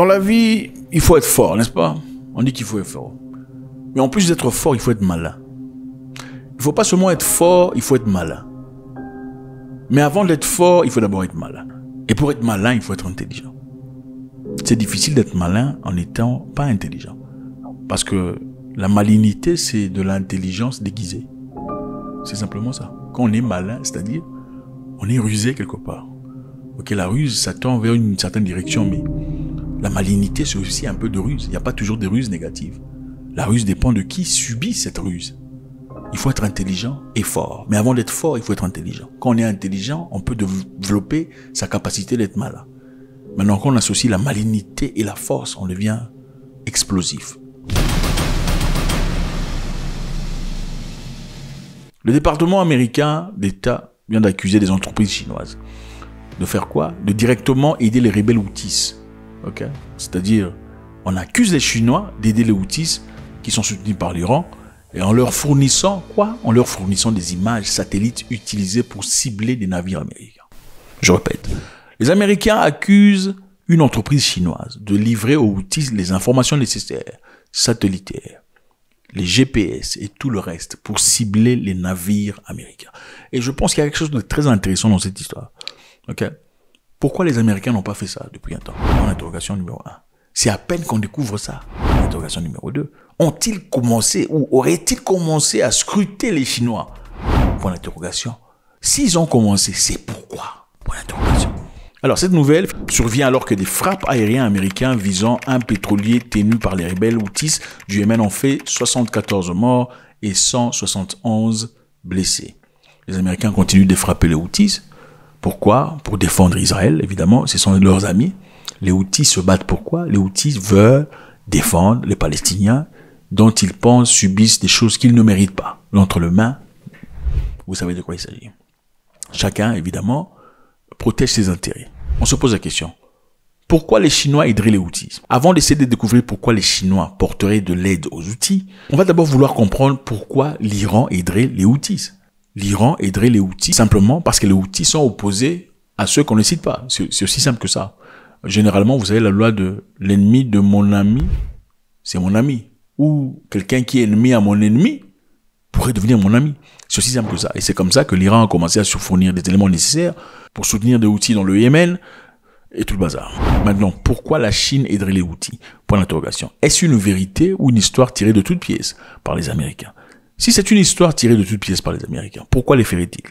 Dans la vie, il faut être fort, n'est-ce pas? On dit qu'il faut être fort. Mais en plus d'être fort, il faut être malin. Il ne faut pas seulement être fort, il faut être malin. Mais avant d'être fort, il faut d'abord être malin. Et pour être malin, il faut être intelligent. C'est difficile d'être malin en n'étant pas intelligent. Parce que la malignité, c'est de l'intelligence déguisée. C'est simplement ça. Quand on est malin, c'est-à-dire, on est rusé quelque part. Ok, la ruse, ça tend vers une certaine direction, mais la malignité, c'est aussi un peu de ruse. Il n'y a pas toujours des ruses négatives. La ruse dépend de qui subit cette ruse. Il faut être intelligent et fort. Mais avant d'être fort, il faut être intelligent. Quand on est intelligent, on peut développer sa capacité d'être malin. Maintenant, quand on associe la malignité et la force, on devient explosif. Le département américain d'État vient d'accuser des entreprises chinoises. De faire quoi? De directement aider les rebelles Houthis. Okay? C'est-à-dire, on accuse les Chinois d'aider les Houthis qui sont soutenus par l'Iran et en leur fournissant quoi? En leur fournissant des images satellites utilisées pour cibler des navires américains. Je répète, les Américains accusent une entreprise chinoise de livrer aux Houthis les informations nécessaires, satellitaires, les GPS et tout le reste pour cibler les navires américains. Et je pense qu'il y a quelque chose de très intéressant dans cette histoire. Okay? Pourquoi les Américains n'ont pas fait ça depuis un temps? Interrogation numéro 1. C'est à peine qu'on découvre ça. Interrogation numéro 2. Ont-ils commencé ou auraient-ils commencé à scruter les Chinois? Point d'interrogation. S'ils ont commencé, c'est pourquoi? Point d'interrogation. Alors, cette nouvelle survient alors que des frappes aériennes américaines visant un pétrolier tenu par les rebelles Houthis du Yémen ont fait 74 morts et 171 blessés. Les Américains continuent de frapper les Houthis. Pourquoi? Pour défendre Israël, évidemment. Ce sont leurs amis. Les Houthis se battent pourquoi? Les Houthis veulent défendre les Palestiniens dont ils pensent subissent des choses qu'ils ne méritent pas. L'entre les mains, vous savez de quoi il s'agit. Chacun, évidemment, protège ses intérêts. On se pose la question. Pourquoi les Chinois aideraient les Houthis? Avant d'essayer de découvrir pourquoi les Chinois porteraient de l'aide aux Houthis, on va d'abord vouloir comprendre pourquoi l'Iran aiderait les Houthis. L'Iran aiderait les Houthis simplement parce que les Houthis sont opposés à ceux qu'on ne cite pas. C'est aussi simple que ça. Généralement, vous savez, la loi de l'ennemi de mon ami, c'est mon ami. Ou quelqu'un qui est ennemi à mon ennemi pourrait devenir mon ami. C'est aussi simple que ça. Et c'est comme ça que l'Iran a commencé à fournir des éléments nécessaires pour soutenir des Houthis dans le Yémen et tout le bazar. Maintenant, pourquoi la Chine aiderait les Houthis? Point d'interrogation. Est-ce une vérité ou une histoire tirée de toutes pièces par les Américains? Si c'est une histoire tirée de toutes pièces par les Américains, pourquoi les ferait-il?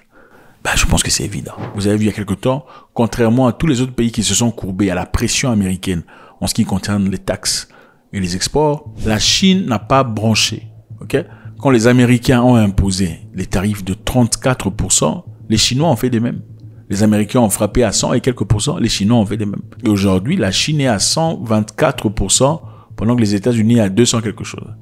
Je pense que c'est évident. Vous avez vu il y a quelque temps, contrairement à tous les autres pays qui se sont courbés à la pression américaine en ce qui concerne les taxes et les exports, la Chine n'a pas branché. Okay? Quand les Américains ont imposé les tarifs de 34%, les Chinois ont fait des mêmes. Les Américains ont frappé à 100 et quelques pourcents, les Chinois ont fait des mêmes. Et aujourd'hui, la Chine est à 124%, pendant que les États-Unis sont à 200 quelque chose.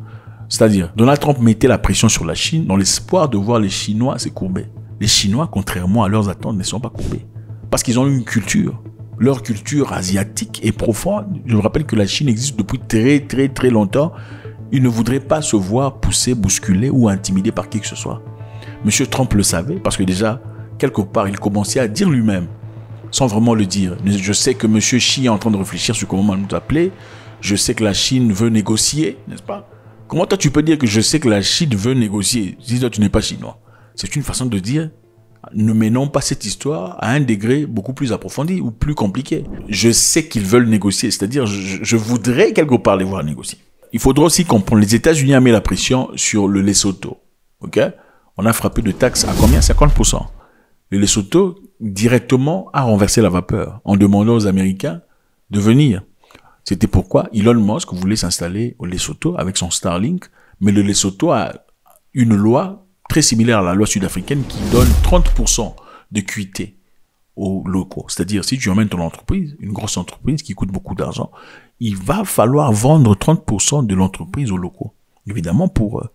C'est-à-dire, Donald Trump mettait la pression sur la Chine dans l'espoir de voir les Chinois se courber. Les Chinois, contrairement à leurs attentes, ne sont pas courbés. Parce qu'ils ont une culture. Leur culture asiatique est profonde. Je vous rappelle que la Chine existe depuis très longtemps. Ils ne voudraient pas se voir pousser, bousculer ou intimider par qui que ce soit. Monsieur Trump le savait parce que déjà, quelque part, il commençait à dire lui-même, sans vraiment le dire. Je sais que monsieur Xi est en train de réfléchir sur comment nous appeler. Je sais que la Chine veut négocier, n'est-ce pas? Comment toi tu peux dire que je sais que la Chine veut négocier si toi tu n'es pas chinois? C'est une façon de dire, ne menons pas cette histoire à un degré beaucoup plus approfondi ou plus compliqué. Je sais qu'ils veulent négocier, c'est-à-dire je voudrais quelque part les voir négocier. Il faudra aussi comprendre, les États-Unis ont mis la pression sur le Lesotho. Ok? On a frappé de taxes à combien? 50%. Le Lesotho, directement, a renversé la vapeur en demandant aux Américains de venir. C'était pourquoi Elon Musk voulait s'installer au Lesotho avec son Starlink, mais le Lesotho a une loi très similaire à la loi sud-africaine qui donne 30% de QIT aux locaux. C'est-à-dire, si tu emmènes ton entreprise, une grosse entreprise qui coûte beaucoup d'argent, il va falloir vendre 30% de l'entreprise aux locaux. Évidemment, pour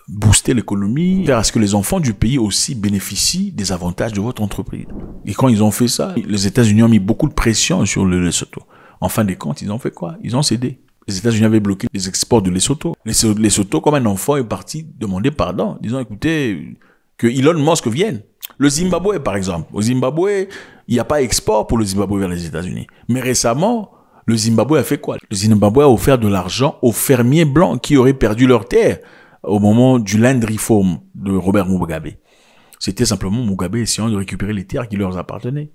booster l'économie, faire à ce que les enfants du pays aussi bénéficient des avantages de votre entreprise. Et quand ils ont fait ça, les États-Unis ont mis beaucoup de pression sur le Lesotho. En fin de compte, ils ont fait quoi? Ils ont cédé. Les États-Unis avaient bloqué les exports de Lesotho. Lesotho, comme un enfant, est parti demander pardon, disant, écoutez, que Elon Musk vienne. Le Zimbabwe, par exemple. Au Zimbabwe, il n'y a pas export pour le Zimbabwe vers les États-Unis. Mais récemment, Le Zimbabwe a fait quoi? Le Zimbabwe a offert de l'argent aux fermiers blancs qui auraient perdu leurs terres au moment du Land Reform de Robert Mugabe. C'était simplement Mugabe essayant de récupérer les terres qui leur appartenaient.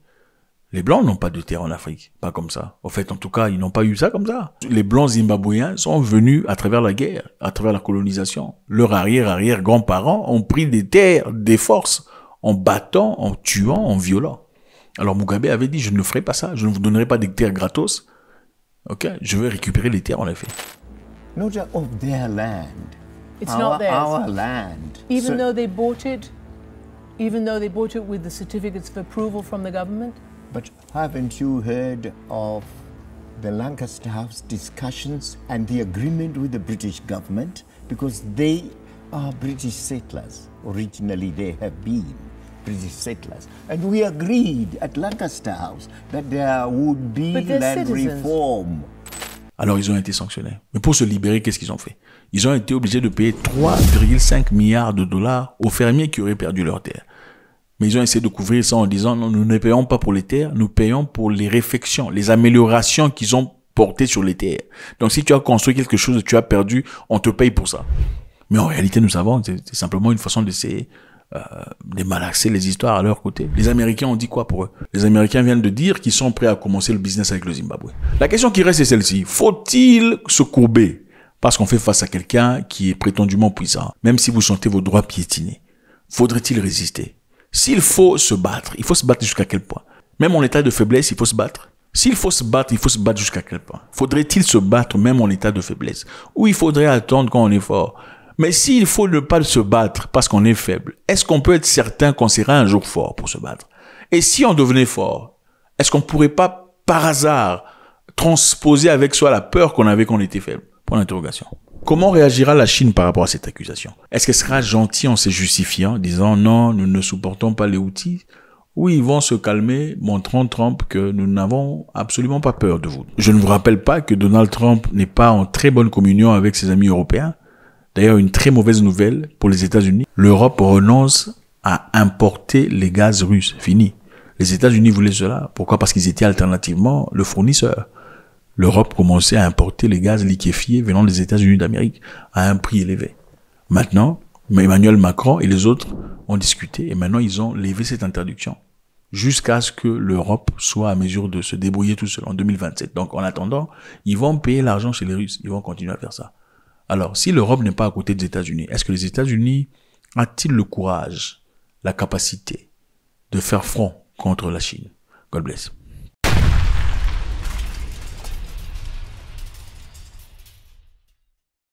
Les Blancs n'ont pas de terre en Afrique, pas comme ça. En fait, en tout cas, ils n'ont pas eu ça comme ça. Les Blancs zimbabwéens sont venus à travers la guerre, à travers la colonisation. Leurs arrière-grands-parents ont pris des terres, des forces, en battant, en tuant, en violant. Alors Mugabe avait dit, je ne ferai pas ça, je ne vous donnerai pas des terres gratos. Ok, je vais récupérer les terres en effet. Not of their land. It's not theirs. Our land. Even though they bought it with the certificates of approval from the government? But haven't you heard of the Lancaster House discussions and the agreement with the British government? Because they are British settlers. Originally, they have been British settlers. And we agreed at Lancaster House that there would be land reform. Alors, ils ont été sanctionnés. Mais pour se libérer, qu'est-ce qu'ils ont fait? Ils ont été obligés de payer 3,5 milliards de dollars aux fermiers qui auraient perdu leurs terres. Mais ils ont essayé de couvrir ça en disant, non, nous ne payons pas pour les terres, nous payons pour les réfections, les améliorations qu'ils ont portées sur les terres. Donc, si tu as construit quelque chose et tu as perdu, on te paye pour ça. Mais en réalité, nous savons, c'est simplement une façon d'essayer de malaxer les histoires à leur côté. Les Américains ont dit quoi pour eux? Les Américains viennent de dire qu'ils sont prêts à commencer le business avec le Zimbabwe. La question qui reste est celle-ci. Faut-il se courber parce qu'on fait face à quelqu'un qui est prétendument puissant? Même si vous sentez vos droits piétinés, faudrait-il résister? S'il faut se battre, il faut se battre jusqu'à quel point? Même en état de faiblesse, il faut se battre. S'il faut se battre, il faut se battre jusqu'à quel point? Faudrait-il se battre même en état de faiblesse? Ou il faudrait attendre quand on est fort? Mais s'il faut ne pas se battre parce qu'on est faible, est-ce qu'on peut être certain qu'on sera un jour fort pour se battre? Et si on devenait fort, est-ce qu'on pourrait pas, par hasard, transposer avec soi la peur qu'on avait quand on était faible? Point d'interrogation. Comment réagira la Chine par rapport à cette accusation? Est-ce qu'elle sera gentille en se justifiant, disant non, nous ne supportons pas les Houthis? Ou ils vont se calmer, montrant Trump que nous n'avons absolument pas peur de vous? Je ne vous rappelle pas que Donald Trump n'est pas en très bonne communion avec ses amis européens. D'ailleurs, une très mauvaise nouvelle pour les États-Unis. L'Europe renonce à importer les gaz russes. Fini. Les États-Unis voulaient cela. Pourquoi? Parce qu'ils étaient alternativement le fournisseur. L'Europe commençait à importer les gaz liquéfiés venant des États-Unis d'Amérique à un prix élevé. Maintenant, Emmanuel Macron et les autres ont discuté et maintenant ils ont levé cette interdiction jusqu'à ce que l'Europe soit à mesure de se débrouiller tout seul en 2027. Donc en attendant, ils vont payer l'argent chez les Russes. Ils vont continuer à faire ça. Alors, si l'Europe n'est pas à côté des États-Unis, est-ce que les États-Unis ont-ils le courage, la capacité de faire front contre la Chine? God bless.